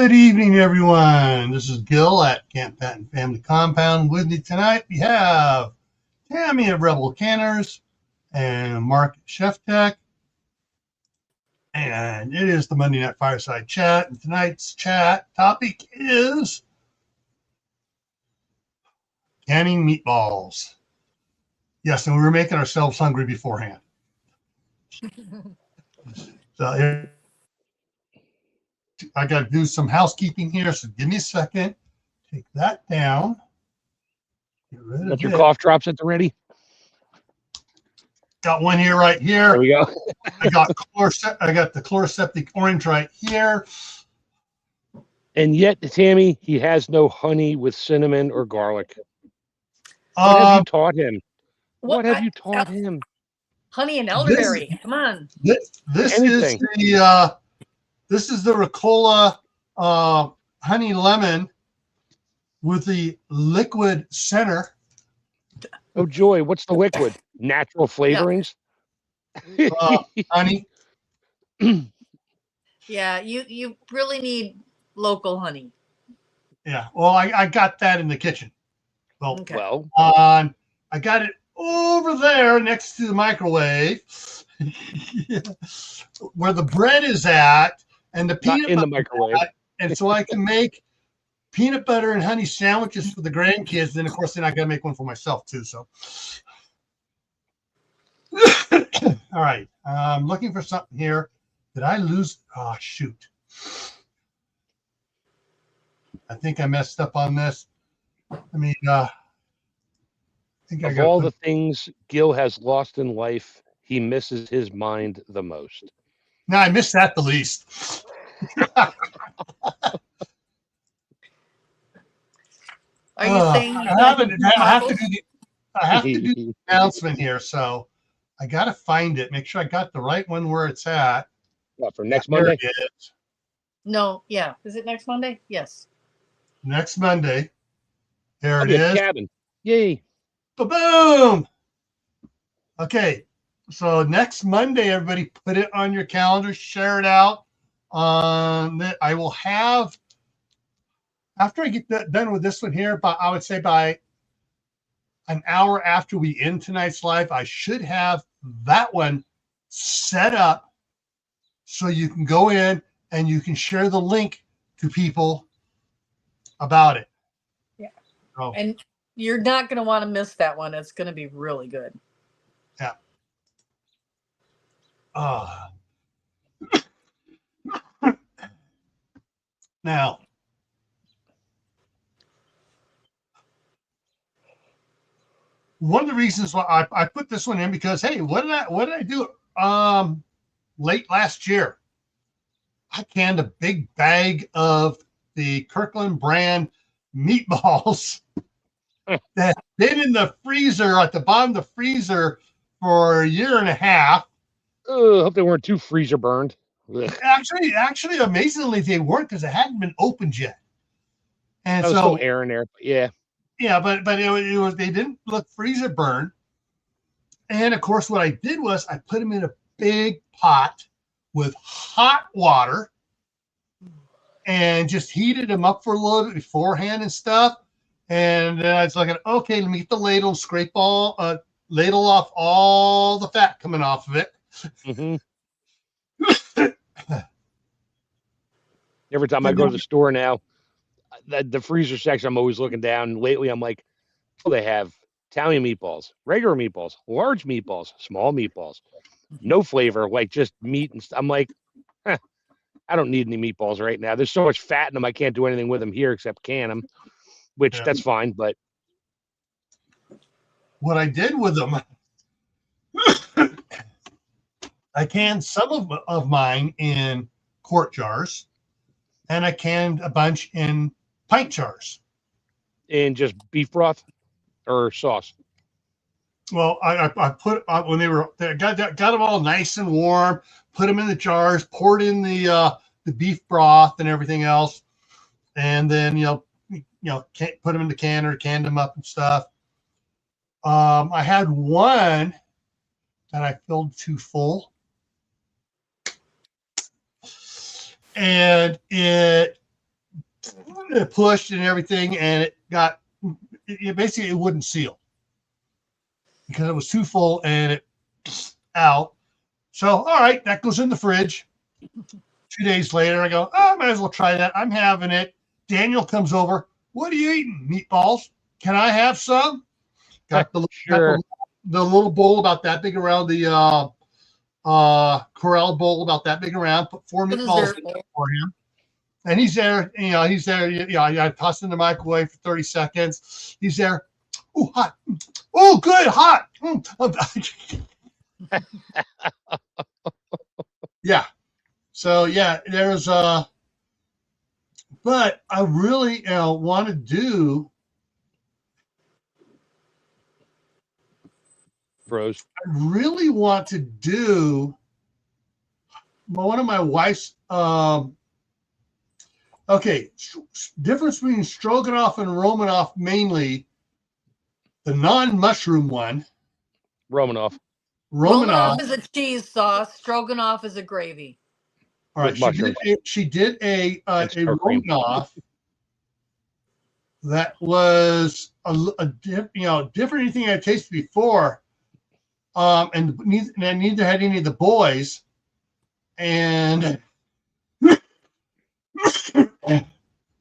Good evening, everyone. This is Gil at Camppatton Family Compound. With me tonight, we have Tammy of Rebel Canners and Mark at ChefTech. And it is the Monday Night Fireside Chat. And tonight's chat topic is canning meatballs. Yes, and we were making ourselves hungry beforehand. So I got to do some housekeeping here, so give me a second. Take that down. Get rid of Got your it. cough drops at the ready? Got one here, right here. There we go. I got the chloroseptic orange right here. And yet, Tammy, he has no honey with cinnamon or garlic. What have you taught him? What have you taught him? Honey and elderberry. Come on. This is the Ricola honey lemon with the liquid center. Oh joy! What's the liquid? Natural flavorings. Honey. Yeah, you really need local honey. Yeah. Well, I got that in the kitchen. Well, Okay. I got it over there next to the microwave, where the bread is at, and the peanut in butter the microwave. and so I can make peanut butter and honey sandwiches for the grandkids. Then, of course, I got to make one for myself too. So, all right, I'm looking for something here. Did I lose? Oh, shoot! I think I messed up on this. I mean, I think Of all the things Gil has lost in life, he misses his mind the most. No, I missed that the least. Are you saying I have to do the announcement here, so I got to find it. Make sure I got the right one where it's at. What, for next Monday? There it is. No, yeah. Is it next Monday? Yes. Next Monday. There I'll it is. Cabin. Yay. Ba-boom! Okay, so next Monday, everybody put it on your calendar, share it out. I will have, after I get done with this one here, but I would say by an hour after we end tonight's live, I should have that one set up so you can go in and you can share the link to people about it. Yeah. Oh. And you're not going to want to miss that one. It's going to be really good. Yeah. Now, one of the reasons why I put this one in because, hey, what did I do late last year? I canned a big bag of the Kirkland brand meatballs that have been in the freezer at the bottom of the freezer for a year and a half. Hope they weren't too freezer burned. Actually, amazingly, they weren't because it hadn't been opened yet. And I was so still air in there, but yeah. Yeah, but it was they didn't look freezer burn. And of course, what I did was I put them in a big pot with hot water and just heated them up for a little bit beforehand and stuff. And then I was like, okay, let me get the ladle, scrape ladle off all the fat coming off of it. Mm-hmm. Every time I go to the store now, the freezer section, I'm always looking down. And lately, I'm like, oh, they have Italian meatballs, regular meatballs, large meatballs, small meatballs, no flavor, like just meat and stuff. I'm like, I don't need any meatballs right now. There's so much fat in them, I can't do anything with them here except can them, which that's fine. But what I did with them, I canned some of mine in quart jars, and I canned a bunch in pint jars. And just beef broth or sauce? Well, I put when they got them all nice and warm, put them in the jars, poured in the beef broth and everything else, and then put them in the canner, canned them up and stuff. I had one that I filled too full, and it it pushed and everything, and it got basically it wouldn't seal because it was too full and it out. So all right, that goes in the fridge. 2 days later, I go, oh, I might as well try that. I'm having it. Daniel comes over. What are you eating? Meatballs. Can I have some? Got the Sure. the little bowl about that big around the corral bowl about that big around. Put 4 meatballs in there for him. And he's there, he's there. I tossed in the microwave for 30 seconds. He's there. Oh, hot. Oh, good, hot. Yeah. So, yeah, there's but I really want to do. Pros. I really want to do one of my wife's. Okay, difference between stroganoff and Romanoff, mainly the non-mushroom one. Romanoff. Romanoff is a cheese sauce. Stroganoff is a gravy. All right, she did a Romanoff that was different than anything I tasted before, and neither had any of the boys, and.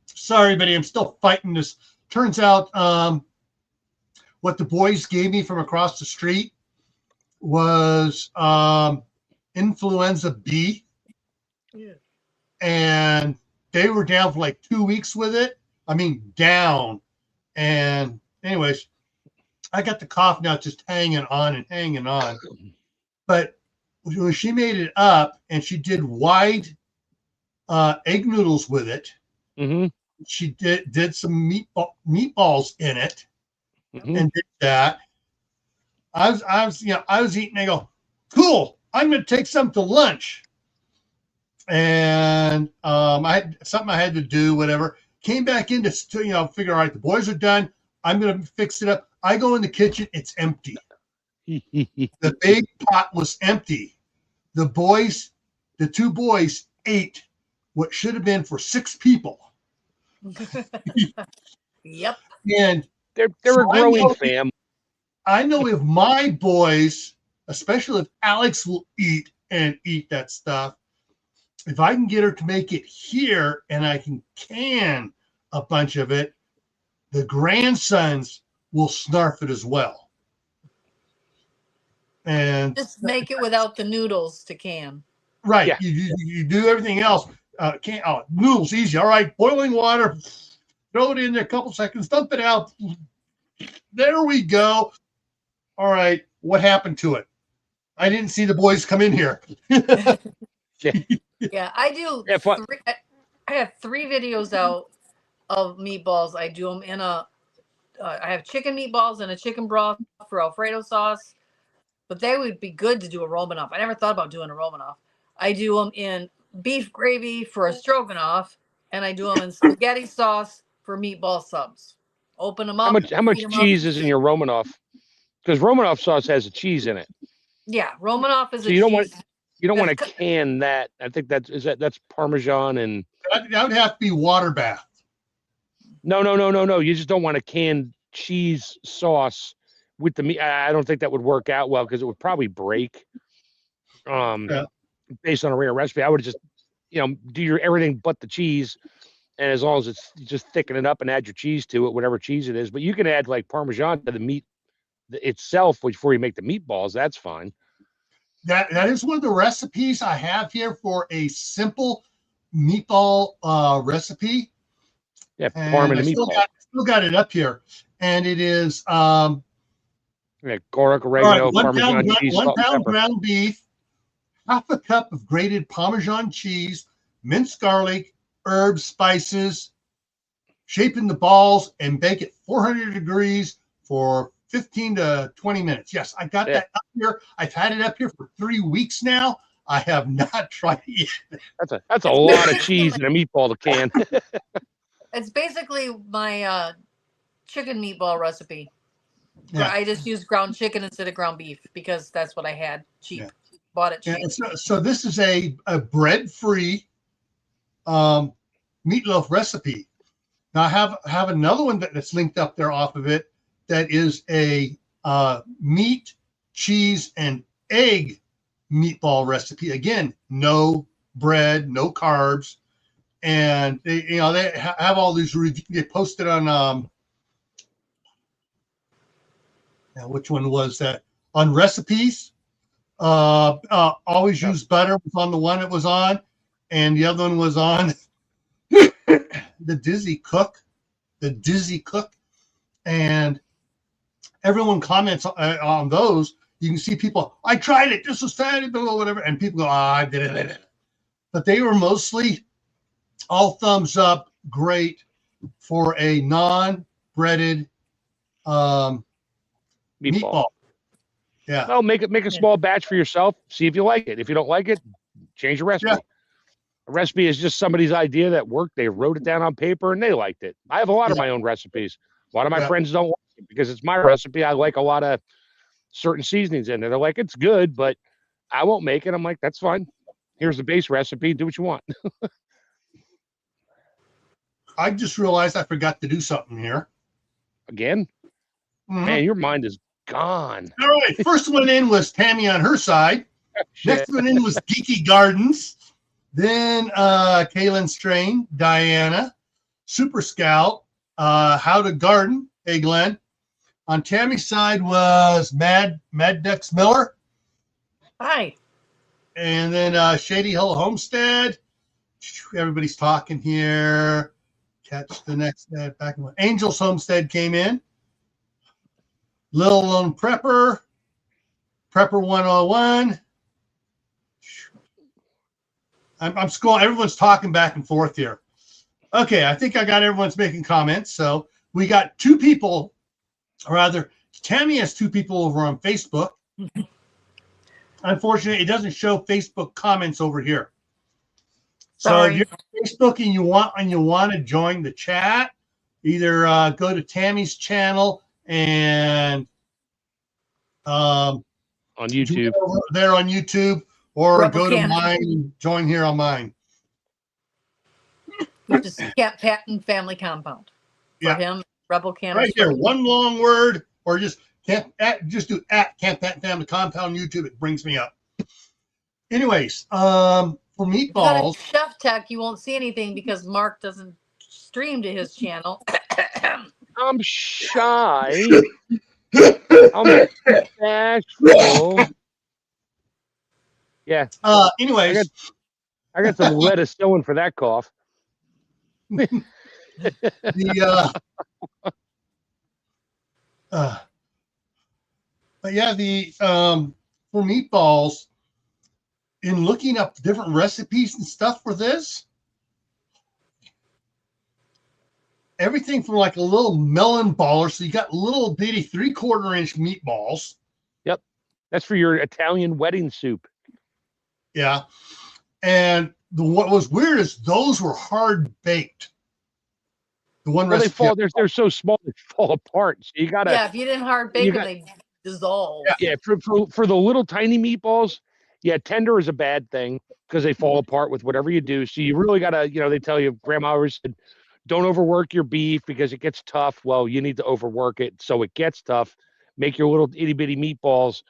Sorry, buddy, I'm still fighting this. Turns out what the boys gave me from across the street was influenza B. Yeah. And they were down for like 2 weeks with it. I mean, down. And anyways, I got the cough now just hanging on and hanging on. But when she made it up and she did wide egg noodles with it, mm-hmm. She did some meatballs in it, mm-hmm. and did that. I was eating. I go, cool. I'm going to take some to lunch, and I had something I had to do. Whatever. Came back in to figure out. Right, the boys are done. I'm going to fix it up. I go in the kitchen. It's empty. The big pot was empty. The 2 boys ate what should have been for 6 people. Yep. And they're a growing fam. I know if my boys, especially if Alex will eat that stuff, if I can get her to make it here and I can a bunch of it, the grandsons will snarf it as well. And just make it without the noodles to can. Right. Yeah. You do everything else. Noodles easy. All right, boiling water, throw it in there a couple seconds, dump it out. There we go. All right, what happened to it? I didn't see the boys come in here. Yeah, I do. I have 3 videos out of meatballs. I do them in I have chicken meatballs and a chicken broth for Alfredo sauce, but they would be good to do a Romanoff. I never thought about doing a Romanoff. I do them in beef gravy for a stroganoff, and I do them in spaghetti sauce for meatball subs. Open them up. How much cheese is in your Romanoff? Because Romanoff sauce has a cheese in it. Yeah, Romanoff is so you don't want to can that. I think that's Parmesan and that would have to be water bath. No. You just don't want to can cheese sauce with the meat. I don't think that would work out well because it would probably break. Based on a rare recipe, I would just, do your everything but the cheese, and as long as it's just thicken it up and add your cheese to it, whatever cheese it is. But you can add like Parmesan to the meat itself before you make the meatballs. That's fine. That is one of the recipes I have here for a simple meatball recipe. Yeah, Parmesan meatball. Still got it up here, and it is garlic, oregano, Parmesan cheese, 1 pound ground beef. Half a cup of grated Parmesan cheese, minced garlic, herbs, spices. Shape in the balls and bake at 400 degrees for 15 to 20 minutes. Yes, I got that up here. I've had it up here for 3 weeks now. I have not tried it yet. That's a lot of cheese in a meatball to can. It's basically my chicken meatball recipe. Yeah. I just use ground chicken instead of ground beef because that's what I had cheap. Yeah. Bought it cheap. So this is a bread-free meatloaf recipe. Now I have another one that's linked up there off of it that is a meat, cheese, and egg meatball recipe. Again, no bread, no carbs, and they have all these reviews. They posted on which one was that? On recipes. Always use butter was on the one it was on, and the other one was on the Dizzy Cook, and everyone comments on those. You can see people, I tried it, this was fatty, whatever, and people go, I did it. But they were mostly all thumbs up, great for a non-breaded meatball. Yeah. Well, make a small batch for yourself. See if you like it. If you don't like it, change your recipe. Yeah. A recipe is just somebody's idea that worked. They wrote it down on paper and they liked it. I have a lot of my own recipes. A lot of my friends don't like it because it's my recipe. I like a lot of certain seasonings in it. They're like, it's good, but I won't make it. I'm like, that's fine. Here's the base recipe. Do what you want. I just realized I forgot to do something here. Again? Mm-hmm. Man, your mind is gone. All right. First one in was Tammy on her side. Next one in was Geeky Gardens. Then Kaylin Strain, Diana, Super Scout, How to Garden, hey Glenn. On Tammy's side was Mad Ducks Miller. Hi. And then Shady Hill Homestead. Everybody's talking here. Catch the next back. Angels Homestead came in. Little Lone Prepper 101. I'm scrolling. Everyone's talking back and forth here. Okay, I think I got everyone's making comments. So we got two people, or rather, Tammy has two people over on Facebook. Unfortunately, it doesn't show Facebook comments over here. Sorry. So if you're on Facebook and you want to join the chat, either go to Tammy's channel and on YouTube. There on YouTube, or Rebel go to Cannon. mine and join here on mine. Which is Camppatton Family Compound. For him, Rebel Cannon. Right here, one long word, or just do Camppatton Family Compound YouTube. It brings me up. Anyways, for meatballs, ChefTech, you won't see anything because Mark doesn't stream to his channel. I'm shy. I'm bashful. Yeah. Anyways, I got some lettuce for that cough. but yeah, for meatballs, in looking up different recipes and stuff for this, everything from like a little melon baller, so you got little bitty 3/4 inch meatballs. Yep, that's for your Italian wedding soup. Yeah, and what was weird is those were hard baked. The one recipe, they're so small they fall apart. So you gotta. Yeah, if you didn't hard bake them, they dissolve. Yeah, for the little tiny meatballs, yeah, tender is a bad thing because they fall apart with whatever you do. So you really gotta, they tell you, Grandma always said, don't overwork your beef because it gets tough. Well, you need to overwork it so it gets tough. Make your little itty bitty meatballs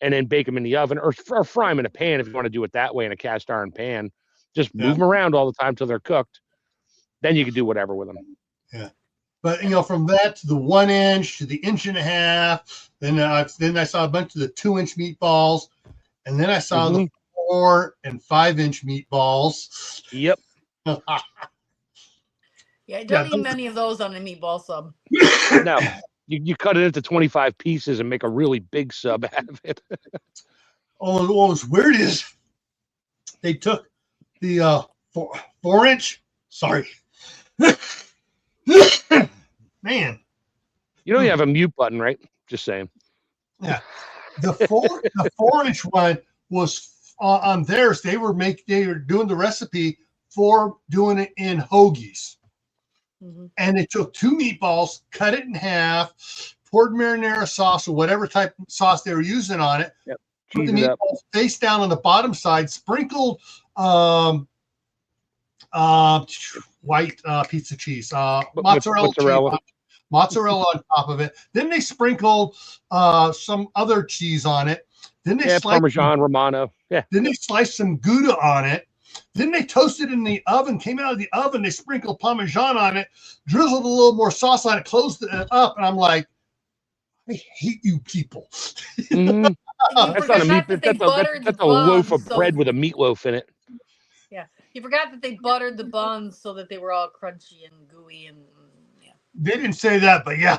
and then bake them in the oven or fry them in a pan if you want to do it that way in a cast iron pan. Just move them around all the time till they're cooked. Then you can do whatever with them. Yeah, but from that to the 1 inch to the 1.5 inch, then I saw a bunch of the 2-inch meatballs, and then I saw the 4 and 5 inch meatballs. Yep. Yeah, don't eat many of those on a meatball sub. No, you cut it into 25 pieces and make a really big sub out of it. What was weird is they took the 4 inch. Sorry. Man. You know you have a mute button, right? Just saying. Yeah. The 4-inch one was on theirs. They were doing the recipe for doing it in hoagies. Mm-hmm. And they took 2 meatballs, cut it in half, poured marinara sauce or whatever type of sauce they were using on it. Yep. Put the meatballs face down on the bottom side, sprinkled what white pizza cheese, mozzarella mozzarella. mozzarella on top of it. Then they sprinkled some other cheese on it. Then they sliced Parmesan Romano. Yeah. Then they sliced some Gouda on it. Then they toasted it in the oven, came out of the oven, they sprinkled Parmesan on it, drizzled a little more sauce on it, closed it up, and I'm like, I hate you people. Mm-hmm. That's not a meat. That's a loaf of bread with a meatloaf in it. Yeah, you forgot that they buttered the buns so that they were all crunchy and gooey and yeah. They didn't say that, but yeah.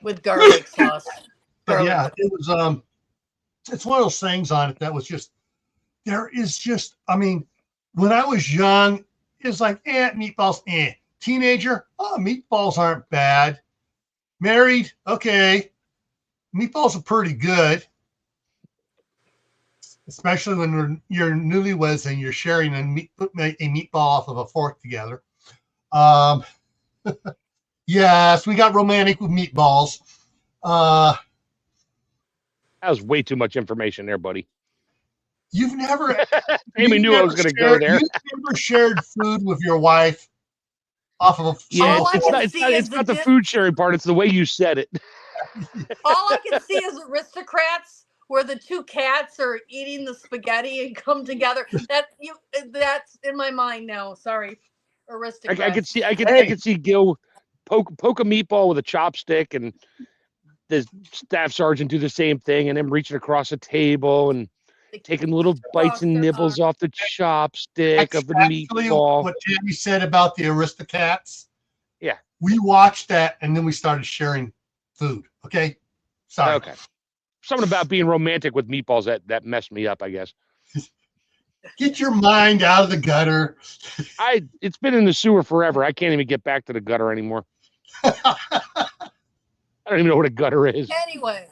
With garlic sauce. But yeah, it was it's one of those things on it that was just there is just I mean, when I was young, it's like meatballs, Teenager, meatballs aren't bad. Married, okay. Meatballs are pretty good. Especially when you're newlyweds and you're sharing a meatball off of a fork together. Yes, we got romantic with meatballs. That was way too much information there, buddy. You've never. Amy knew I was going to go there. You've never shared food with your wife off of a. Yeah, it's not the food sharing part. It's the way you said it. All I can see is Aristocrats, where the two cats are eating the spaghetti and come together. That's in my mind now. Sorry, Aristocrats. I could see Gil poke a meatball with a chopstick, and the staff sergeant do the same thing, and then reaching across the table and taking little bites and nibbles off the chopstick of the meatball. What Tammy said about the Aristocats. Yeah, we watched that, and then we started sharing food. Okay, sorry. Okay. Something about being romantic with meatballs that messed me up, I guess. Get your mind out of the gutter. It's been in the sewer forever. I can't even get back to the gutter anymore. I don't even know what a gutter is. Anyway,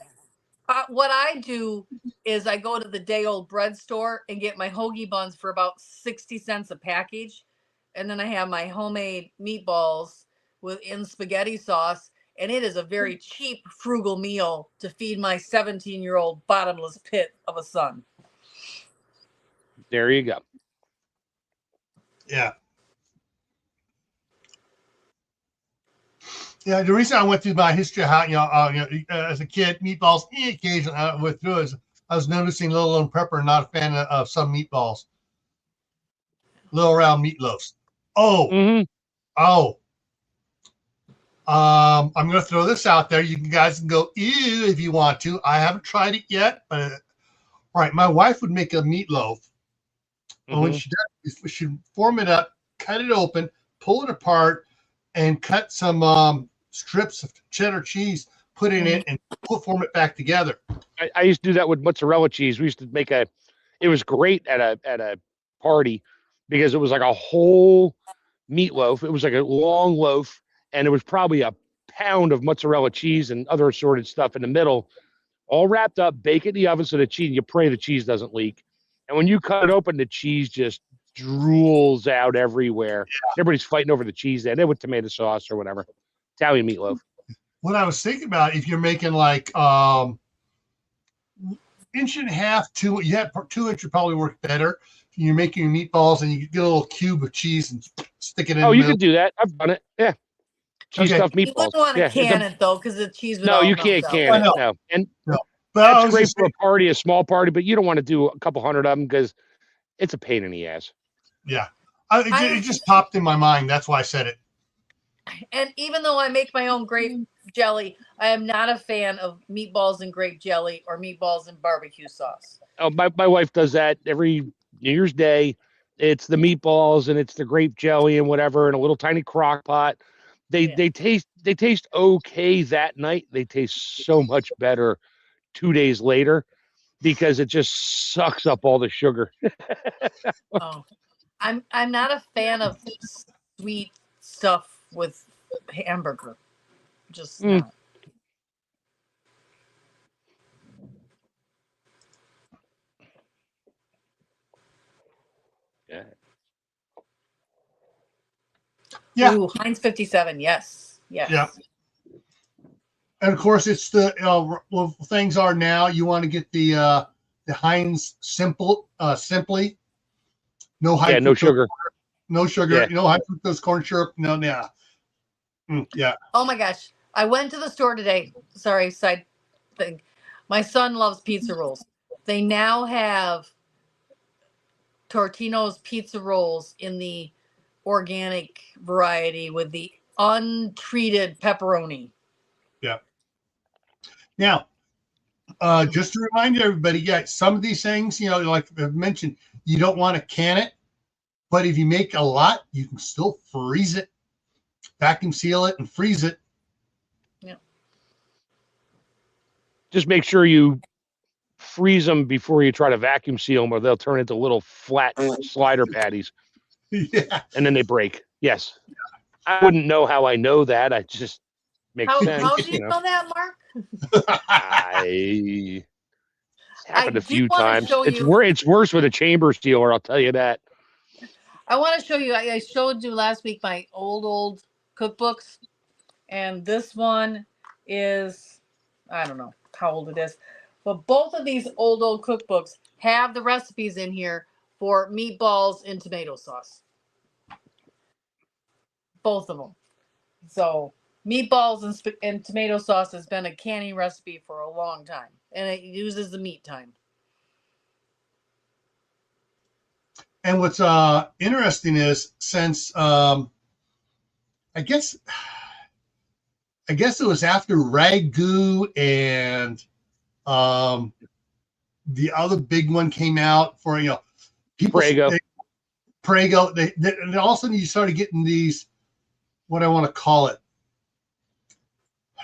what I do is I go to the day-old bread store and get my hoagie buns for about 60 cents a package. And then I have my homemade meatballs in spaghetti sauce. And it is a very cheap, frugal meal to feed my 17-year-old bottomless pit of a son. There you go. Yeah. Yeah, the reason I went through my history of how, as a kid, meatballs, occasionally I went through is I was noticing Little and Pepper, not a fan of some meatballs. Little round meatloaves. I'm going to throw this out there. You guys can go, ew, if you want to. I haven't tried it yet, but all right. My wife would make a meatloaf. And when she does, she'd form it up, cut it open, pull it apart, and cut some strips of cheddar cheese, put it in, and form it back together. I used to do that with mozzarella cheese. We used to make it was great at a party because it was like a whole meatloaf. It was like a long loaf. And it was probably a pound of mozzarella cheese and other assorted stuff in the middle, all wrapped up, bake it in the oven so you pray the cheese doesn't leak. And when you cut it open, the cheese just drools out everywhere. Yeah. Everybody's fighting over the cheese then with tomato sauce or whatever. Italian meatloaf. What I was thinking about, if you're making like inch and a half, 2 inch would probably work better. You're making your meatballs and you get a little cube of cheese and stick it in. You can do that. I've done it. Yeah. Cheese stuffed meatballs. You wouldn't want to can it though, because the cheese would. No, you can't can it. No, and that's great for a party, a small party, but you don't want to do a couple hundred of them because it's a pain in the ass. Yeah, it just popped in my mind. That's why I said it. And even though I make my own grape jelly, I am not a fan of meatballs and grape jelly or meatballs and barbecue sauce. Oh, my wife does that every New Year's Day. It's the meatballs and it's the grape jelly and whatever in a little tiny crock pot. They taste okay that night. They taste so much better 2 days later because it just sucks up all the sugar. I'm not a fan of sweet stuff with hamburger. Just not. Yeah. Yeah. Ooh, Heinz 57. Yes. Yeah. And of course, it's the things are now. You want to get the Heinz simply, no high. Yeah, no sugar. no sugar, Yeah. no high fructose corn syrup. No, yeah. Yeah. Oh my gosh. I went to the store today. Sorry, side thing. My son loves pizza rolls. They now have Tortino's pizza rolls in the organic variety with the untreated pepperoni. Yeah. Now, just to remind everybody, yeah, some of these things, like I've mentioned, you don't want to can it, but if you make a lot, you can still freeze it, vacuum seal it, and freeze it. Yeah. Just make sure you freeze them before you try to vacuum seal them, or they'll turn into little flat slider patties. Yeah. And then they break. Yes. I wouldn't know how I know that. I just makes sense. How do you know that, Mark? It's happened a few wanna times. show It's you- it's worse with a chamber sealer, I'll tell you that. I want to show you. I showed you last week my old cookbooks, and this one is, I don't know how old it is, but both of these old cookbooks have the recipes in here for meatballs in tomato sauce. Both of them. So meatballs and tomato sauce has been a canning recipe for a long time, and it uses the meat time. And what's interesting is since I guess it was after Ragu and the other big one came out for people Prego. They and all of a sudden you started getting these, what I want to call it,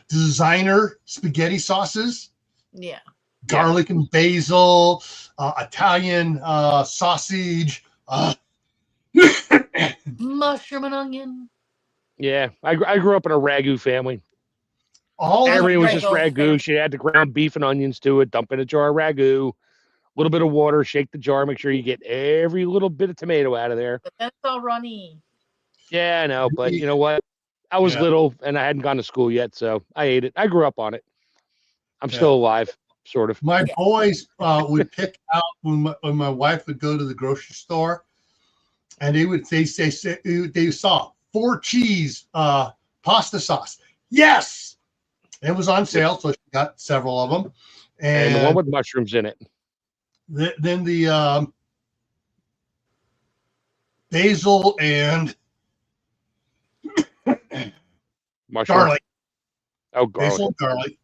designer spaghetti sauces. Yeah. Garlic and basil, Italian sausage, mushroom and onion. Yeah, I grew up in a ragu family. All everything was just ragu. She had the ground beef and onions to it. Dump in a jar of ragu, a little bit of water, shake the jar, make sure you get every little bit of tomato out of there. But that's all runny. Yeah, I know, but you know what? I was little and I hadn't gone to school yet, so I ate it. I grew up on it. I'm still alive, sort of. My boys would pick out when my wife would go to the grocery store, and they saw 4 cheese pasta sauce. Yes, it was on sale, so she got several of them, and the one with mushrooms in it. Then the basil and garlic. Oh, garlic. Basil and garlic.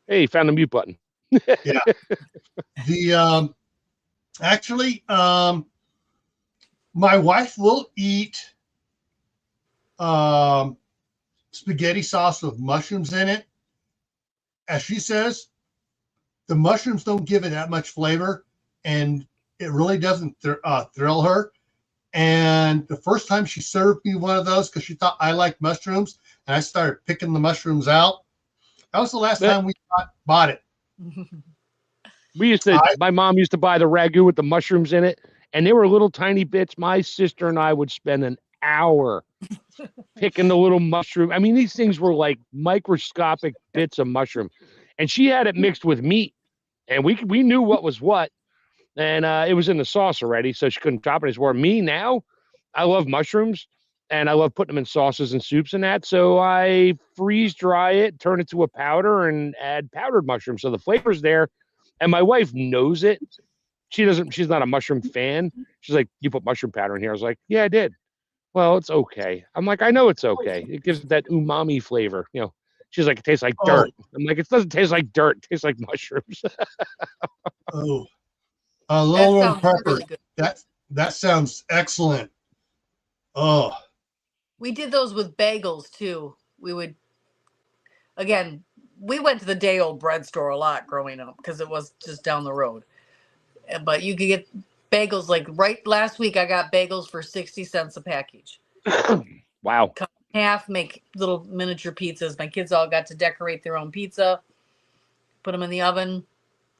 Hey, you found the mute button. Yeah. The actually, my wife will eat spaghetti sauce with mushrooms in it. As she says, the mushrooms don't give it that much flavor, and it really doesn't thrill her. And the first time she served me one of those, because she thought I liked mushrooms, and I started picking the mushrooms out. That was the last time we bought it. We used to, my mom used to buy the ragu with the mushrooms in it, and they were little tiny bits. My sister and I would spend an hour picking the little mushroom. I mean, these things were like microscopic bits of mushroom, and she had it mixed with meat, and we knew what was what, and it was in the sauce already, so she couldn't chop it as well. Me now, I love mushrooms, and I love putting them in sauces and soups and that, so I freeze dry it, turn it to a powder, and add powdered mushrooms, so the flavor's there. And my wife knows it. She's not a mushroom fan. She's like, you put mushroom powder in here. I was like, yeah, I did. Well, it's okay. I'm like, I know it's okay. It gives it that umami flavor. She's like, it tastes like dirt. I'm like, it doesn't taste like dirt. It tastes like mushrooms. A little lemon pepper. Really good. That sounds excellent. Oh. We did those with bagels too. We went to the day old bread store a lot growing up because it was just down the road. But you could get bagels right last week. I got bagels for 60 cents a package. Wow. Cut in half, make little miniature pizzas. My kids all got to decorate their own pizza, put them in the oven,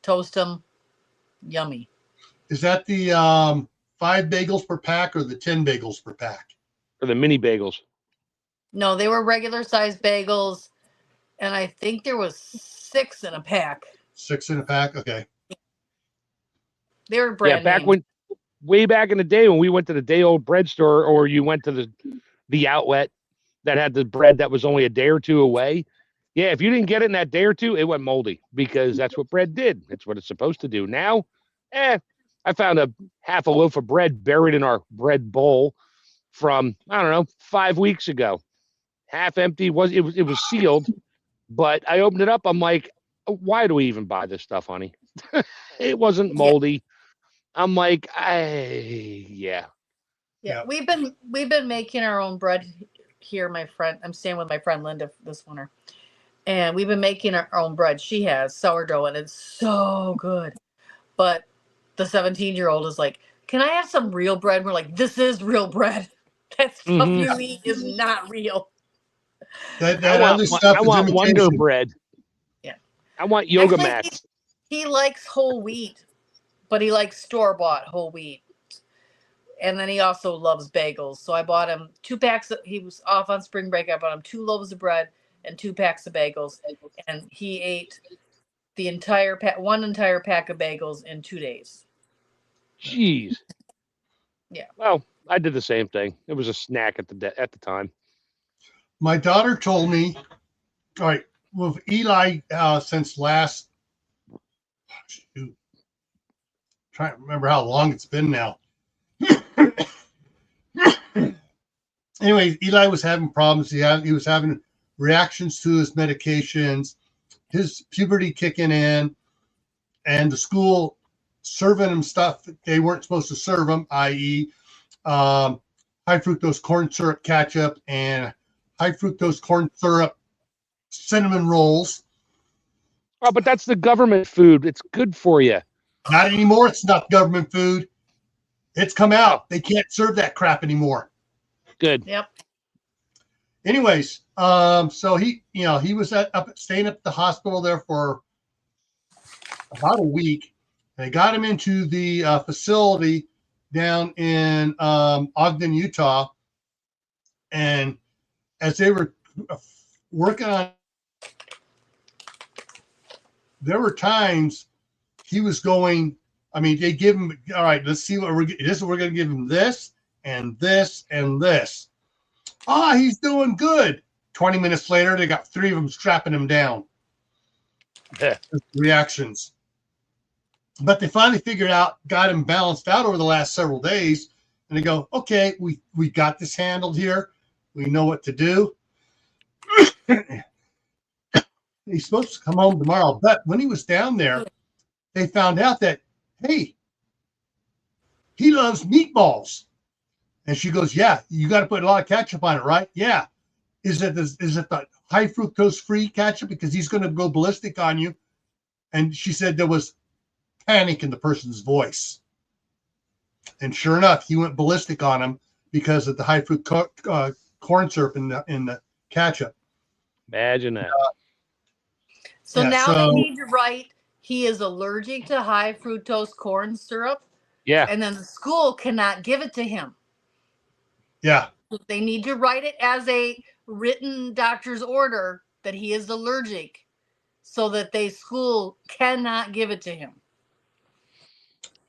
toast them. Yummy. Is that the 5 bagels per pack or the 10 bagels per pack? Or the mini bagels? No, they were regular sized bagels. And I think there was 6 in a pack. 6 in a pack? Okay. They were brand name. Way back in the day when we went to the day old bread store, or you went to the outlet that had the bread that was only a day or two away. Yeah, if you didn't get it in that day or two, it went moldy because that's what bread did. It's what it's supposed to do. Now, I found a half a loaf of bread buried in our bread bowl from, I don't know, 5 weeks ago. Half empty. It was sealed, but I opened it up. I'm like, why do we even buy this stuff, honey? It wasn't moldy. I'm like, yeah. We've been making our own bread here. I'm staying with my friend Linda this winter, and we've been making our own bread. She has sourdough, and it's so good. But the 17-year-old is like, "Can I have some real bread?" We're like, "This is real bread. That stuff you eat is not real." That other stuff I is want imitation. Wonder Bread. Yeah. I want yoga mats. He likes whole wheat, but he likes store-bought whole wheat. And then he also loves bagels. So I bought him 2 packs. He was off on spring break. I bought him 2 loaves of bread and 2 packs of bagels. And he ate one entire pack of bagels in 2 days. Jeez. Yeah. Well, I did the same thing. It was a snack at the time. My daughter told me, all right, with Eli since last, trying to remember how long it's been now. Anyway, Eli was having problems. He was having reactions to his medications, his puberty kicking in, and the school serving him stuff that they weren't supposed to serve him, i.e., high fructose corn syrup ketchup and high fructose corn syrup cinnamon rolls. Oh, but that's the government food. It's good for you. Not anymore. It's not government food. It's come out. They can't serve that crap anymore. Good. Yep. Anyways, so he was staying at the hospital there for about a week. They got him into the facility down in Ogden, Utah, and as they were working on, there were times he was going. I mean, they give him, all right, let's see what we're going to give him, this and this and this. He's doing good. 20 minutes later, they got 3 of them strapping him down. Reactions. But they finally figured out, got him balanced out over the last several days. And they go, okay, we got this handled here. We know what to do. He's supposed to come home tomorrow. But when he was down there, they found out that, hey, he loves meatballs. And she goes, yeah, you got to put a lot of ketchup on it, right? Yeah. Is it the high fructose free ketchup? Because he's going to go ballistic on you. And she said there was panic in the person's voice. And sure enough, he went ballistic on him because of the high fructose corn syrup in the ketchup. Imagine that. They need to write he is allergic to high fructose corn syrup. Yeah. And then the school cannot give it to him. Yeah. They need to write it as a written doctor's order that he is allergic so that school cannot give it to him.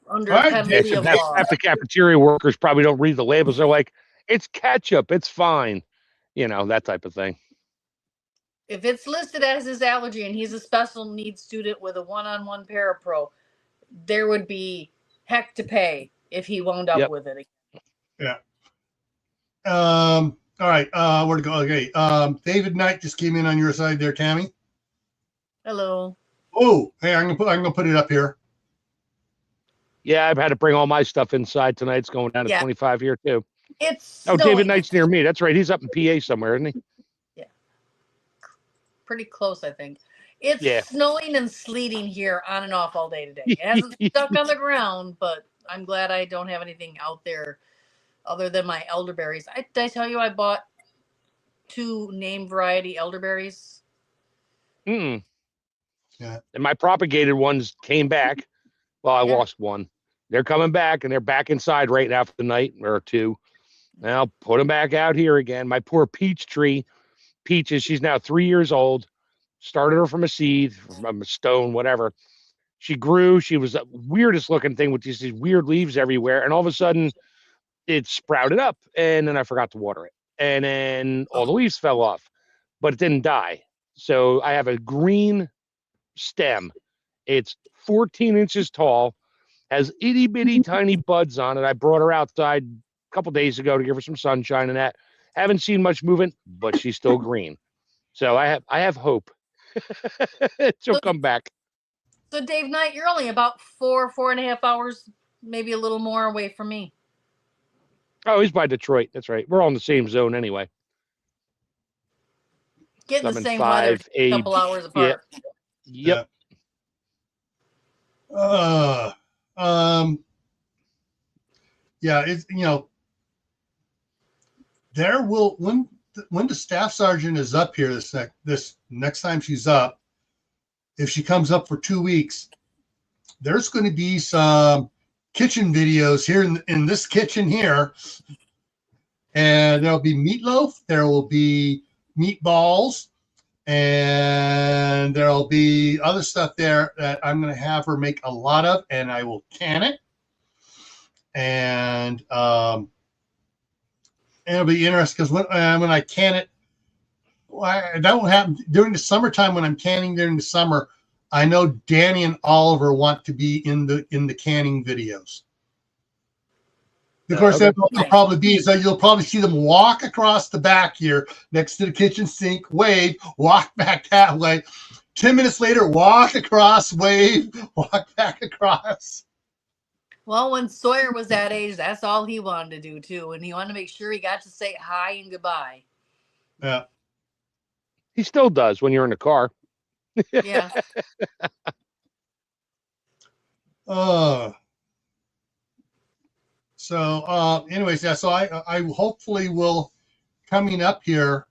Under penalty of law. Half the cafeteria workers probably don't read the labels. They're like, it's ketchup. It's fine. That type of thing. If it's listed as his allergy and he's a special needs student with a one-on-one parapro, there would be heck to pay if he wound up with it. Yeah. All right. Where to go? Okay. David Knight just came in on your side there, Tammy. Hello. Oh, hey, I'm gonna put it up here. Yeah, I've had to bring all my stuff inside tonight. It's going down to 25 here too. It's David Knight's near me. That's right. He's up in PA somewhere, isn't he? Yeah. Pretty close, I think. It's snowing and sleeting here on and off all day today. It hasn't stuck on the ground, but I'm glad I don't have anything out there other than my elderberries. Did I tell you I bought 2 name variety elderberries? Yeah. And my propagated ones came back. Well, I lost one. They're coming back, and they're back inside right now for the night or 2. Now I'll put them back out here again. My poor peach tree, Peaches, she's now 3 years old. Started her from a seed, from a stone, whatever. She grew. She was the weirdest looking thing with these weird leaves everywhere. And all of a sudden, it sprouted up. And then I forgot to water it. And then all the leaves fell off, but it didn't die. So I have a green stem. It's 14 inches tall, has itty bitty tiny buds on it. I brought her outside a couple days ago to give her some sunshine and that. Haven't seen much movement, but she's still green. So I have hope. She'll come back. So Dave Knight, you're only about 4.5 hours, maybe a little more away from me. Oh, he's by Detroit. That's right. We're all in the same zone anyway. Getting the 7, same 5, weather, a 8. couple hours apart. Yep. Yeah, it's, there will, when the staff sergeant is up here this next time she's up, if she comes up for 2 weeks, there's going to be some kitchen videos here in this kitchen here, and there'll be meatloaf, there will be meatballs, and there'll be other stuff there that I'm going to have her make a lot of, and I will can it, and it'll be interesting because when I can it, that won't happen during the summertime. When I'm canning during the summer, I know Danny and Oliver want to be in the canning videos. Of course, okay. that'll probably be is that you'll probably see them walk across the back here next to the kitchen sink, wave, walk back that way. 10 minutes later, walk across, wave, walk back across. Well, when Sawyer was that age, that's all he wanted to do too, and he wanted to make sure he got to say hi and goodbye. Yeah. He still does when you're in the car. Yeah. So anyways, yeah, so I hopefully will coming up here.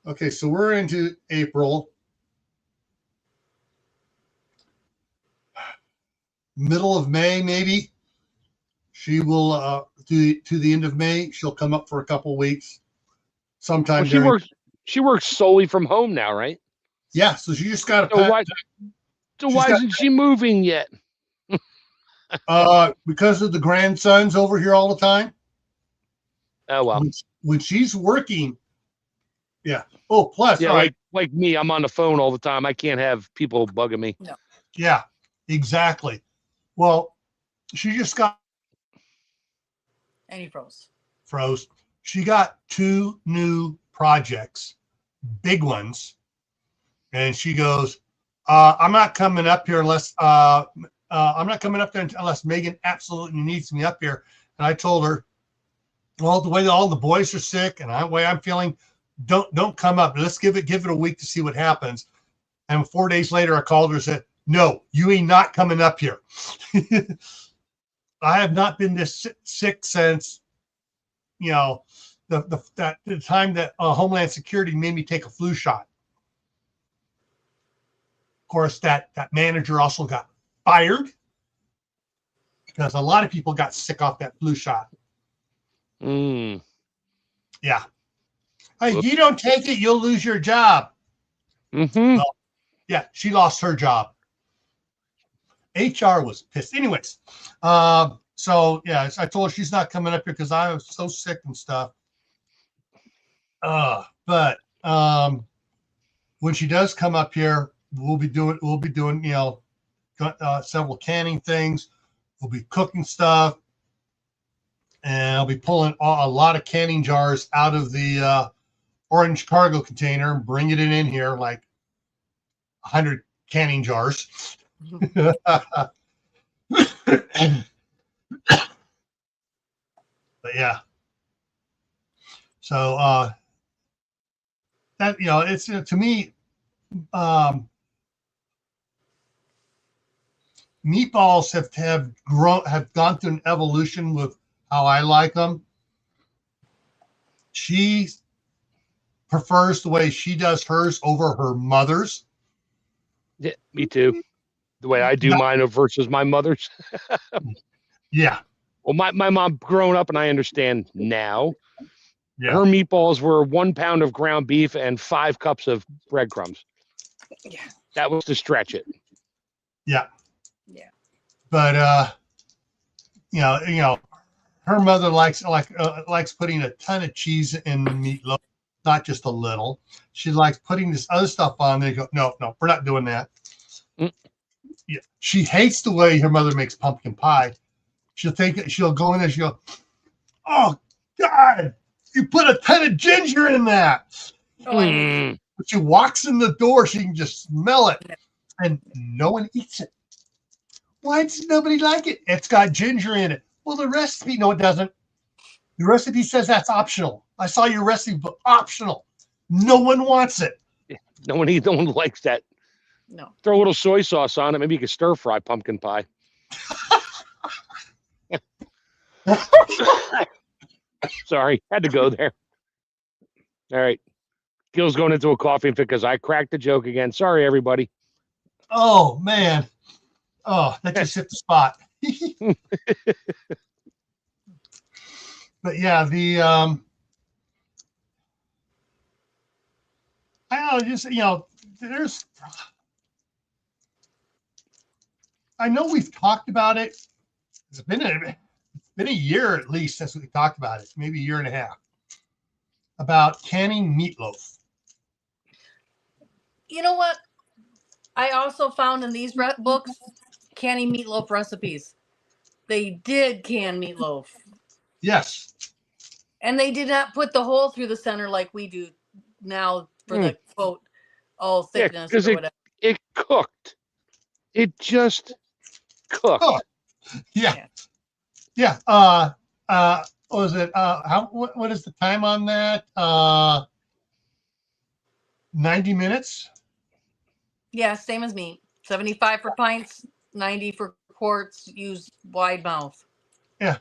Okay, so we're into April. Middle of May, maybe. She will to the end of May. She'll come up for a couple weeks. Sometime She works solely from home now, right? Yeah, so she just got why isn't she moving yet? because of the grandsons over here all the time. Oh well. When she's working, yeah. Oh, plus, yeah, all right. like me, I'm on the phone all the time. I can't have people bugging me. No. Yeah, exactly. Well, she just got And he froze. She got 2 new projects, big ones, and she goes, "I'm not coming up here unless I'm not coming up there unless Megan absolutely needs me up here." And I told her, "Well, the way all the boys are sick and the way I'm feeling, don't come up. Let's give it a week to see what happens." And 4 days later, I called her and said, "No, you ain't not coming up here." I have not been this sick since, the time that Homeland Security made me take a flu shot. Of course, that manager also got fired because a lot of people got sick off that flu shot. Mm. Yeah. Hey, you don't take it, you'll lose your job. Mm-hmm. Well, yeah, she lost her job. HR was pissed. Anyways, so yeah, I told her she's not coming up here because I was so sick and stuff. But when she does come up here, we'll be doing several canning things. We'll be cooking stuff, and I'll be pulling a lot of canning jars out of the orange cargo container and bringing it in here, like 100 canning jars. But yeah, so that it's to me, meatballs have gone through an evolution with how I like them. She prefers the way she does hers over her mother's. Yeah, me too. The way I do mine versus my mother's. Yeah. Well, my mom grown up, and I understand now. Yeah. Her meatballs were 1 pound of ground beef and 5 cups of breadcrumbs. Yeah. That was to stretch it. Yeah. Yeah. But her mother likes putting a ton of cheese in the meatloaf, not just a little. She likes putting this other stuff on. They go, no, we're not doing that. Mm. Yeah. She hates the way her mother makes pumpkin pie. She'll go in there, she'll go, oh God, you put a ton of ginger in that. Oh, I hate But she walks in the door, she can just smell it, and no one eats it. Why does nobody like it? It's got ginger in it. Well, the recipe, no, it doesn't. The recipe says that's optional. I saw your recipe book, optional. No one wants it. No one likes that. No. Throw a little soy sauce on it. Maybe you could stir fry pumpkin pie. Sorry, had to go there. All right. Gil's going into a coffee fit because I cracked the joke again. Sorry, everybody. Oh, man. Oh, that just hit the spot. But yeah, I don't know, just, I know we've talked about it. It's been a year at least since we talked about it, maybe a year and a half, about canning meatloaf. You know what? I also found in these books canning meatloaf recipes. They did can meatloaf. Yes. And they did not put the hole through the center like we do now for the quote, all thickness or whatever. It cooked. It just cooked. Oh, yeah. What was it? What is the time on that? 90 minutes? Yeah, same as me. 75 for pints, 90 for quarts. Use wide mouth. Yeah.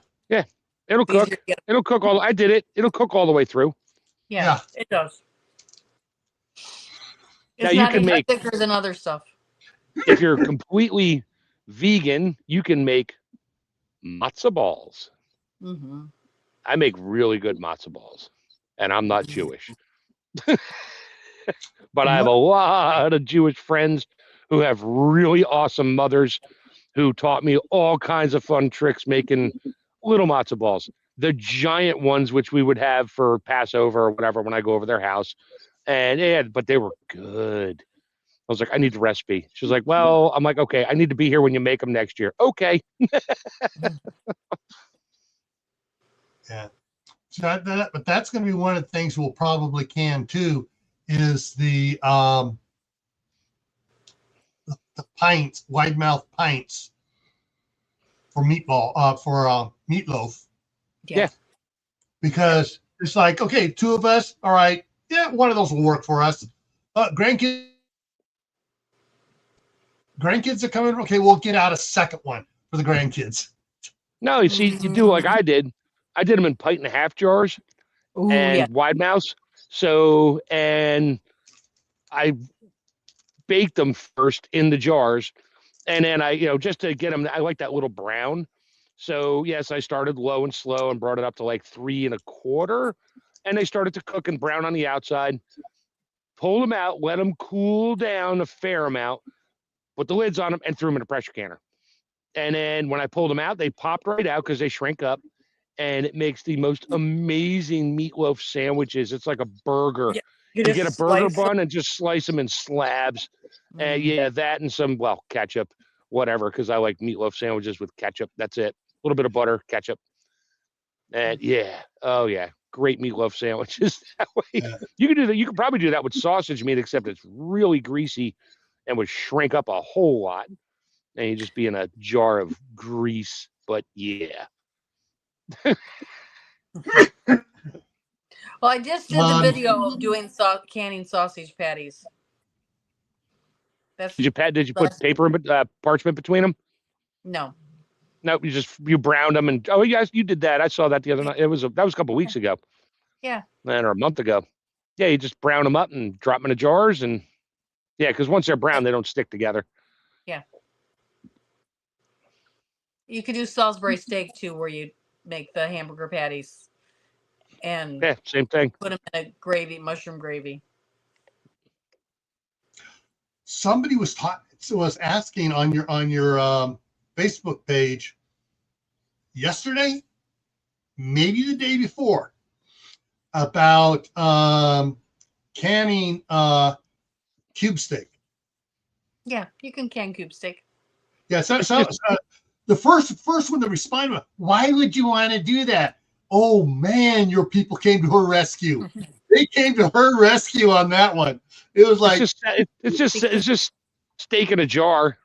It'll cook. It'll cook all. I did it. It'll cook all the way through. Yeah. It does. It's now not you can make thicker than other stuff. If you're completely vegan, you can make matzo balls. Mm-hmm. I make really good matzo balls, and I'm not Jewish. But I have a lot of Jewish friends who have really awesome mothers who taught me all kinds of fun tricks making little matzo balls. The giant ones, which we would have for Passover or whatever when I go over their house. But they were good. I was like, I need the recipe. She was like, well, I'm like, okay, I need to be here when you make them next year. Okay. Yeah. So but that's going to be one of the things we'll probably can too, is the pints, wide mouth pints for meatloaf. Yeah. Because it's like, okay, two of us, all right, yeah, one of those will work for us. Grandkids are coming. Okay, we'll get out a second one for the grandkids. No, you see, you do like I did. I did them in pint and a half jars wide mouths. So, and I baked them first in the jars. And then I, just to get them, I like that little brown. So, yes, I started low and slow and brought it up to like 3 1/4. And they started to cook and brown on the outside. Pulled them out, let them cool down a fair amount, put the lids on them, and threw them in a pressure canner. And then when I pulled them out, they popped right out because they shrink up. And it makes the most amazing meatloaf sandwiches. It's like a burger. Yeah, you get a burger bun and just slice them in slabs. And that and some, ketchup, whatever, because I like meatloaf sandwiches with ketchup. That's it. A little bit of butter, ketchup. And great meatloaf sandwiches that way. Yeah. You can do that. You could probably do that with sausage meat, except it's really greasy and would shrink up a whole lot. And you just be in a jar of grease. But yeah. Well, I just did the video of doing canning sausage patties. Did you put paper and parchment between them? No. No, you browned them and yes, you did that. I saw that the other night. That was a couple weeks ago. Yeah. Or a month ago. Yeah, you just brown them up and drop them in the jars and because once they're brown, they don't stick together. Yeah. You could do Salisbury steak too, where you make the hamburger patties and same thing. Put them in a gravy, mushroom gravy. somebody was asking on your Facebook page yesterday, maybe the day before, about canning cube steak. Yeah, you can can cube steak. Yeah, so the first one to respond was, why would you want to do that? Oh man, your people came to her rescue. They came to her rescue on that one. It was like it's just steak in a jar.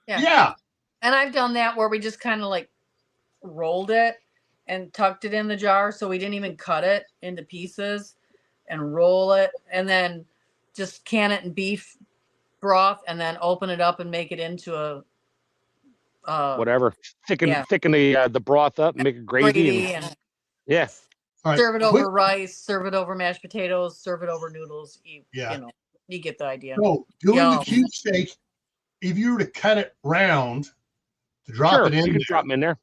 Yeah. And I've done that where we just kind of like rolled it and tucked it in the jar, so we didn't even cut it into pieces and roll it, and then just can it in beef broth, and then open it up and make it into a whatever. Thicken the broth up, and make it gravy. and yeah. All right, serve it over rice, serve it over mashed potatoes, serve it over noodles. You know, you get the idea. So doing the cube steak, if you were to cut it round to drop it in, you can drop them in there.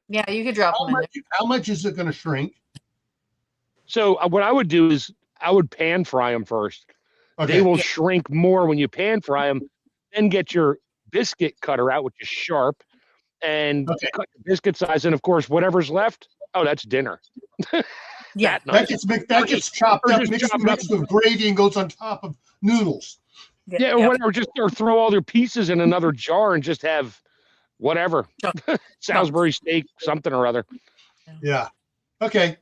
Yeah, you could drop them in there. How much is it going to shrink? So what I would do is I would pan fry them first. Okay. They will shrink more when you pan fry them. Then get your biscuit cutter out, which is sharp, and cut the biscuit size. And of course, whatever's left, that's dinner. Yeah, that gets chopped up, mixed with gravy, and goes on top of noodles. Yeah, or whatever. Or throw all their pieces in another jar and just have whatever Salisbury steak, something or other. Yeah. Okay.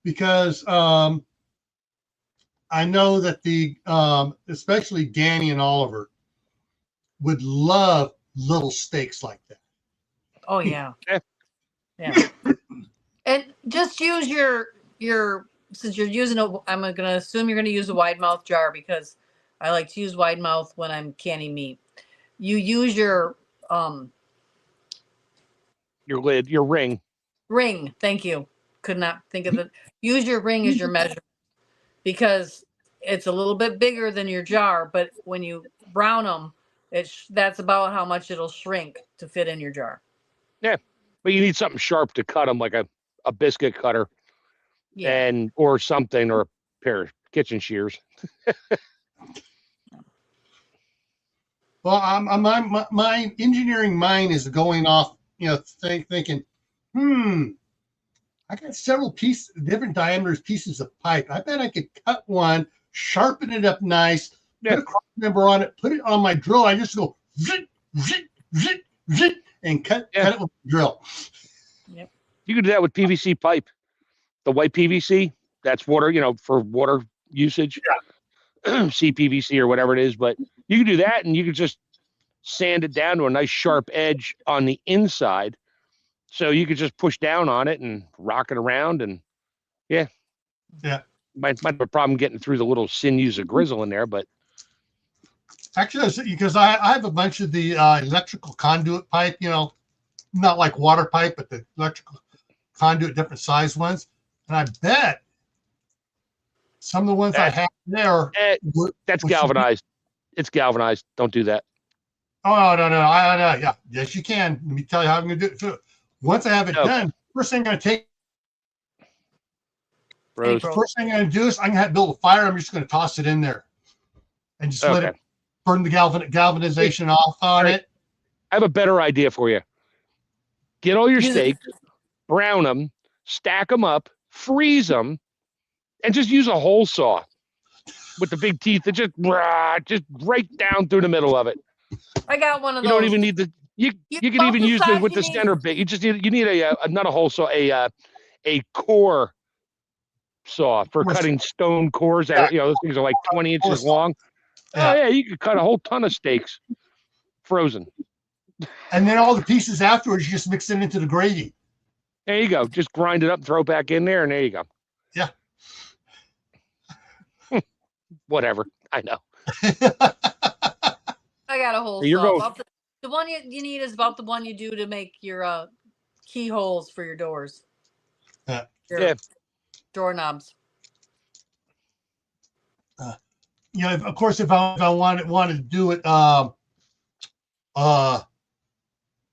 Because I know that the especially Danny and Oliver would love little steaks like that. Oh yeah. Yeah. And just use your since you're using I'm going to assume you're going to use a wide mouth jar, because I like to use wide mouth when I'm canning meat. You use your lid, your ring. Ring. Thank you. Could not think of it. Use your ring as your measure, because it's a little bit bigger than your jar, but when you brown them, that's about how much it'll shrink to fit in your jar. Yeah, but you need something sharp to cut them, like a biscuit cutter, or something, or a pair of kitchen shears. Well, my engineering mind is going off, thinking, I got several different diameters pieces of pipe. I bet I could cut one, sharpen it up nice, put a cross member on it, put it on my drill. I just go zit, zit, zit, zit, and cut it with the drill. Yep. You can do that with PVC pipe. The white PVC, that's water, for water usage. Yeah. CPVC or whatever it is, but you can do that, and you can just sand it down to a nice sharp edge on the inside. So you could just push down on it and rock it around, and might have a problem getting through the little sinews of grizzle in there, but actually, because I have a bunch of the electrical conduit pipe, not like water pipe, but the electrical conduit, different size ones, and I bet some of the ones I have there, that's galvanized. It's galvanized. Don't do that. Oh no! Yes, you can. Let me tell you how I'm going to do it. Once I have it done, first thing I'm going to take. First thing I'm going to do is I'm going to build a fire. I'm just going to toss it in there, and just let it burn the galvanization off on it. I have a better idea for you. Get all your steaks, brown them, stack them up, freeze them, and just use a hole saw with the big teeth and just right down through the middle of it. I got one of those. You don't even need the. You can even use it with the center bit. You just need not a hole saw, a core saw for cutting stone cores out. Those things are like 20 inches long. Yeah. Oh yeah, you could cut a whole ton of steaks frozen. And then all the pieces afterwards, you just mix it into the gravy. There you go. Just grind it up, throw it back in there, and there you go. Yeah. Whatever. I know. I got a whole saw. The one you need is about the one you do to make your keyholes for your doors. Your doorknobs. Of course, if I wanted to do it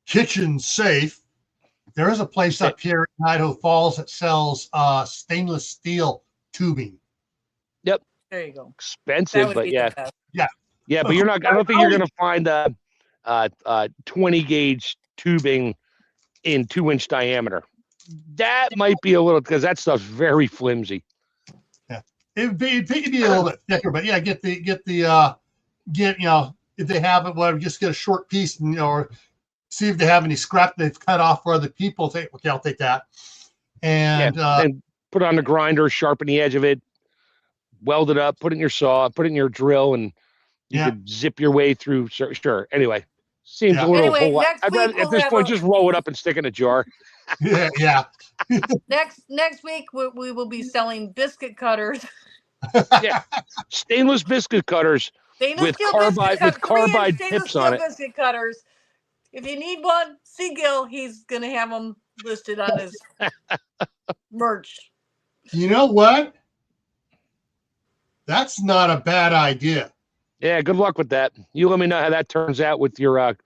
kitchen safe, there is a place up here in Idaho Falls that sells stainless steel tubing. Yep. There you go. Expensive, but yeah. Yeah, but you're not. I don't think you're going to find 20 gauge tubing in 2-inch diameter. That might be a little, because that stuff's very flimsy. Yeah, it'd be a little bit thicker, but yeah, get if they have it, whatever, just get a short piece and or see if they have any scrap they've cut off for other people. Say, okay, I'll take that, and put it on the grinder, sharpen the edge of it, weld it up, put it in your saw, put it in your drill, and you could zip your way through. Sure. Anyway, seems a little whole lot. I'd rather at this point just roll it up and stick it in a jar. Yeah. Next week we will be selling biscuit cutters. Yeah, stainless biscuit cutters with carbide tips on it. Biscuit cutters. If you need one, see Gil. He's gonna have them listed on his merch. You know what? That's not a bad idea. Yeah, good luck with that. You let me know how that turns out with your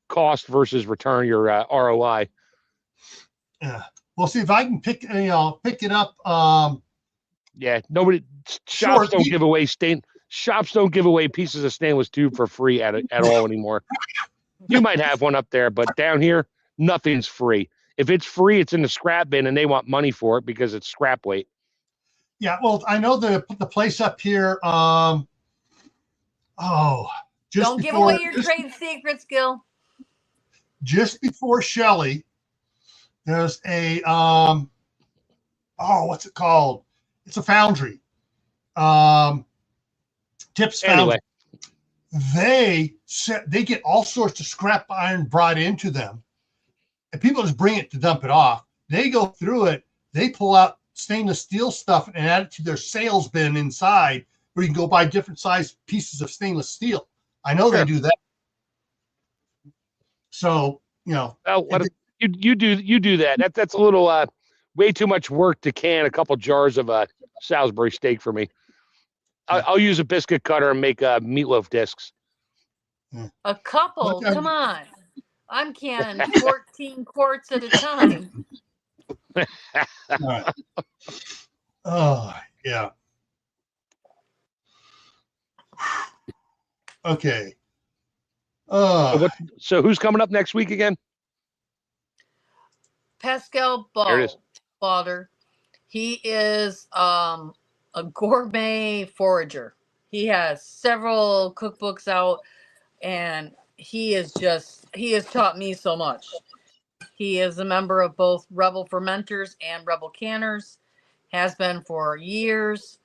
cost versus return, your ROI. Yeah, we'll see if I can pick it up. Yeah, shops don't give away pieces of stainless tube for free at all anymore. You might have one up there, but down here, nothing's free. If it's free, it's in the scrap bin, and they want money for it because it's scrap weight. Yeah, well, I know the place up here. Don't give away your trade secrets, Gil. Just before Shelley, there's a what's it called? It's a foundry. Tips Foundry. Anyway. They get all sorts of scrap iron brought into them, and people just bring it to dump it off. They go through it. They pull out stainless steel stuff and add it to their sales bin inside, where you can go buy different size pieces of stainless steel. I know they do that. So you do that. That's a little way too much work to can a couple jars of Salisbury steak for me. I'll use a biscuit cutter and make meatloaf discs. A couple? Come on. I'm canning 14 quarts at a time. Right. Oh, yeah. Okay. So who's coming up next week again? Pascal Balder. He is a gourmet forager. He has several cookbooks out, and he has taught me so much. He is a member of both Rebel Fermenters and Rebel Canners, has been for years,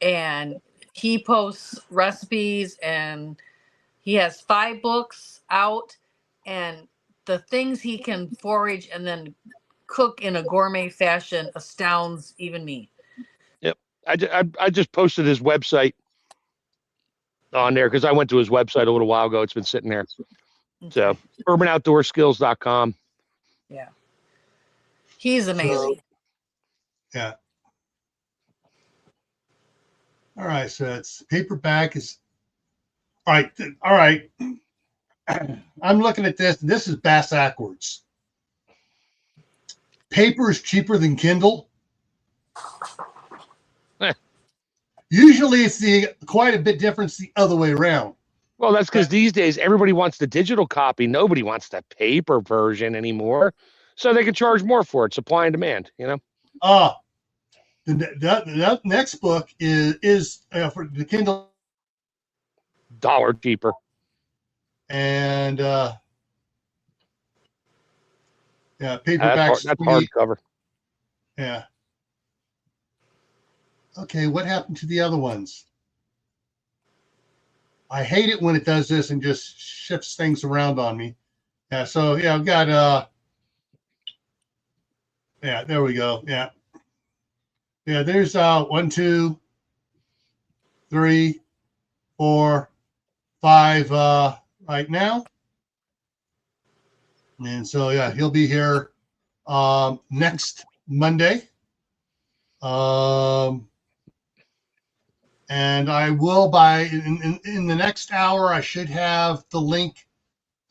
and he posts recipes, and he has 5 books out, and the things he can forage and then cook in a gourmet fashion astounds even me. Yep. I just posted his website on there because I went to his website a little while ago. It's been sitting there. So urbanoutdoorskills.com. Yeah. He's amazing. Yeah. All right. So it's paperback is all right. All right. I'm looking at this. This is bass backwards. Paper is cheaper than Kindle. Usually it's quite a bit different the other way around. Well, that's because these days everybody wants the digital copy. Nobody wants the paper version anymore. So they can charge more for it. Supply and demand, The next book is for the Kindle. $1 cheaper. And paperback. That's hardcover. Yeah. Okay, what happened to the other ones? I hate it when it does this and just shifts things around on me. Yeah, so I've got there we go. Yeah. Yeah, there's 1, 2, 3, 4, 5 right now. And so he'll be here next Monday. And I will in the next hour, I should have the link,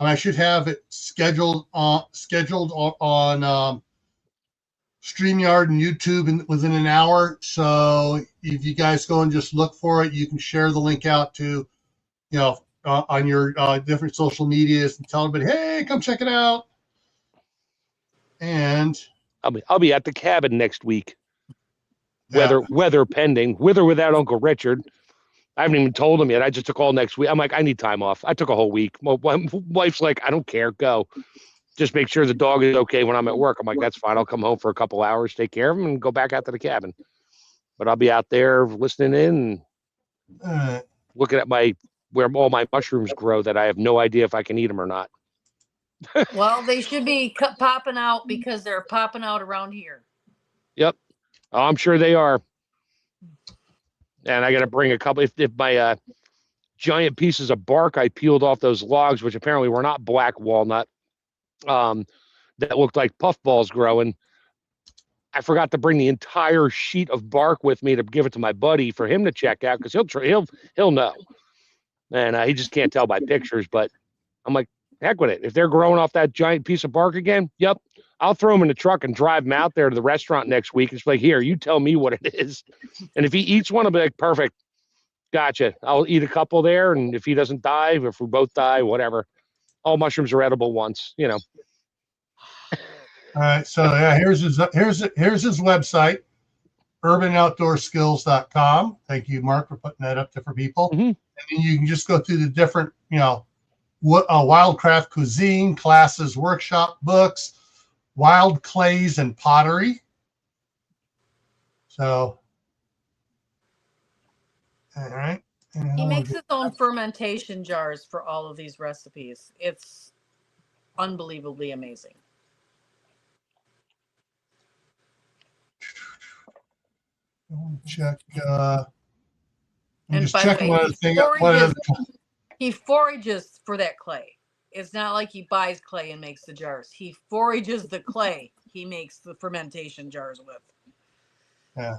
and I should have it scheduled on StreamYard and YouTube within an hour. So if you guys go and just look for it, you can share the link out to, on your different social medias and tell everybody, hey, come check it out. And I'll be at the cabin next week. yeah. Weather pending, with or without Uncle Richard. I haven't even told him yet. I just took all next week. I'm like, I need time off. I took a whole week. My wife's like, I don't care. Go. Just make sure the dog is okay when I'm at work. I'm like, that's fine. I'll come home for a couple hours, take care of him, and go back out to the cabin. But I'll be out there listening in and looking at where all my mushrooms grow that I have no idea if I can eat them or not. Well, they should be popping out because they're popping out around here. Yep. Oh, I'm sure they are. And I got to bring a couple. If my giant pieces of bark I peeled off those logs, which apparently were not black walnut, that looked like puffballs growing, I forgot to bring the entire sheet of bark with me to give it to my buddy for him to check out because he'll know, and he just can't tell by pictures. But I'm like, heck with it. If they're growing off that giant piece of bark again, yep, I'll throw them in the truck and drive them out there to the restaurant next week. It's like, here, you tell me what it is, and if he eats one, I'll be like, perfect, gotcha. I'll eat a couple there, and if he doesn't die, if we both die, whatever. All mushrooms are edible once, All right, so yeah, here's his website, urbanoutdoorskills.com. Thank you, Mark, for putting that up there for people. Mm-hmm. And then you can just go through the different, wildcraft cuisine classes, workshop books, wild clays and pottery. So, all right. He makes his own fermentation jars for all of these recipes. It's unbelievably amazing. Check. And just by checking the way, one thing. he forages for that clay. It's not like he buys clay and makes the jars. He forages the clay he makes the fermentation jars with. Yeah.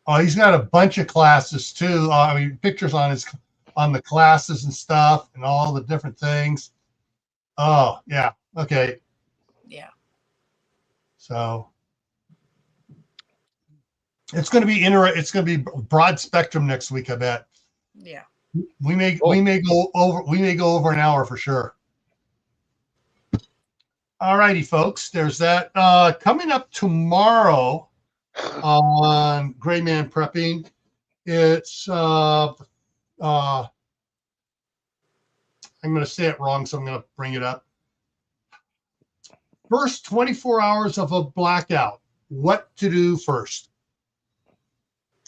Oh, he's got a bunch of classes too. Pictures on the classes and stuff and all the different things. Oh, yeah. Okay. Yeah. So it's going to be it's going to be broad spectrum next week, I bet. Yeah. We may go over an hour for sure. All righty, folks. There's that. Coming up tomorrow on Gray Man Prepping, it's I'm going to say it wrong, so I'm going to bring it up. First 24 hours of a blackout. What to do first?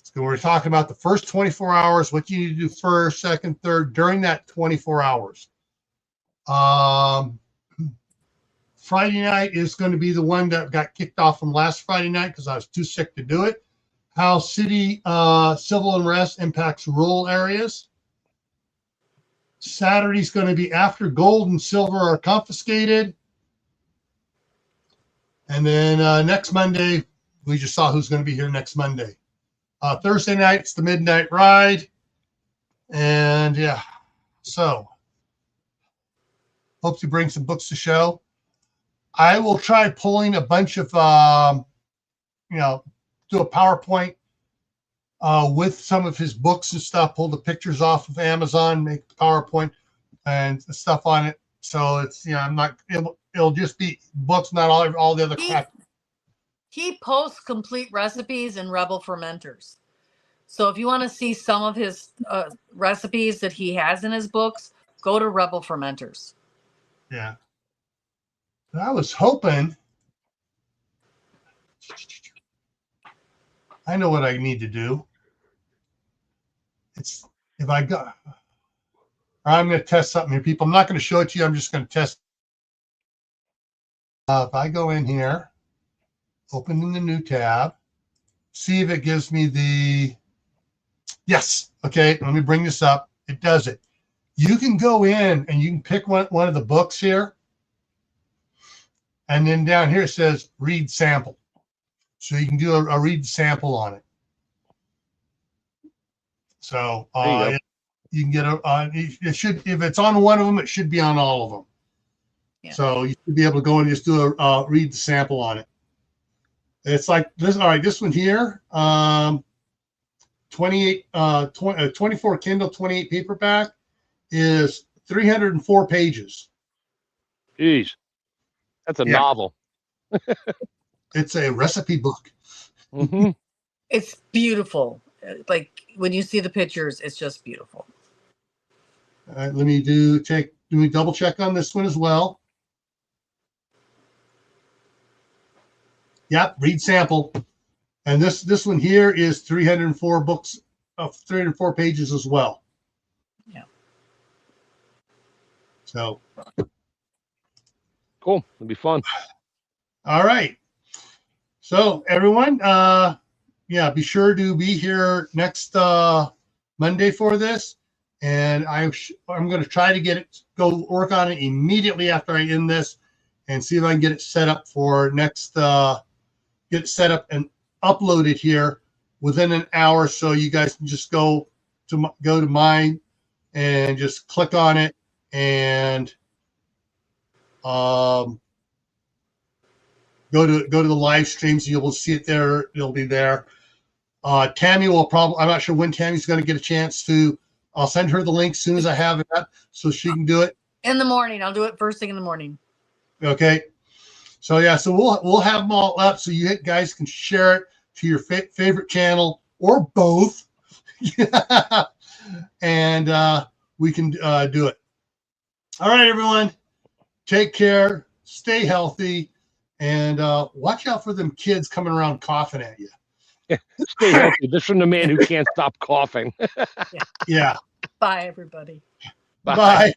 So we're talking about the first 24 hours, what you need to do first, second, third, during that 24 hours. Friday night is going to be the one that got kicked off from last Friday night because I was too sick to do it. How city civil unrest impacts rural areas. Saturday's going to be after gold and silver are confiscated. And then next Monday, we just saw who's going to be here next Monday. Thursday night, it's the midnight ride. And yeah, so hope to bring some books to show. I will try pulling a bunch of, do a PowerPoint with some of his books and stuff, pull the pictures off of Amazon, make the PowerPoint and stuff on it. So it's, it'll just be books, not all the other crap. He posts complete recipes in Rebel Fermenters. So if you want to see some of his recipes that he has in his books, go to Rebel Fermenters. Yeah. I was hoping, I know what I need to do. It's if I go, I'm going to test something here, people. I'm not going to show it to you. I'm just going to test. If I go in here, open in the new tab, see if it gives me yes. Okay. Let me bring this up. It does it. You can go in and you can pick one of the books here. And then down here it says read sample. So you can do a read sample on it. So you can get it should, if it's on one of them, it should be on all of them. Yeah. So you should be able to go and just do a read the sample on it. It's like this. All right, this one here, 24 Kindle, 28 paperback is 304 pages. Jeez, that's a novel. It's a recipe book. Mm-hmm. It's beautiful. Like when you see the pictures, it's just beautiful. All right, let me do me double check on this one as well. Yep, read sample. And this one here is 304 books of 304 pages as well. Yeah. So Cool. It'll be fun. all right. So everyone, be sure to be here next Monday for this. And I'm going to try to go work on it immediately after I end this and see if I can get it set up for next, get it set up and upload it here within an hour. So you guys can just go to mine and just click on it and go to the live streams. You will see it there. It'll be there. Tammy will probably, I'm not sure when Tammy's going to get a chance to, I'll send her the link as soon as I have it up so she can do it. In the morning. I'll do it first thing in the morning. Okay. So yeah, so we'll have them all up so you guys can share it to your favorite channel or both. And we can do it. All right, everyone. Take care. Stay healthy. And watch out for them kids coming around coughing at you. Stay healthy. This from the man who can't stop coughing. Yeah. Bye, everybody. Bye.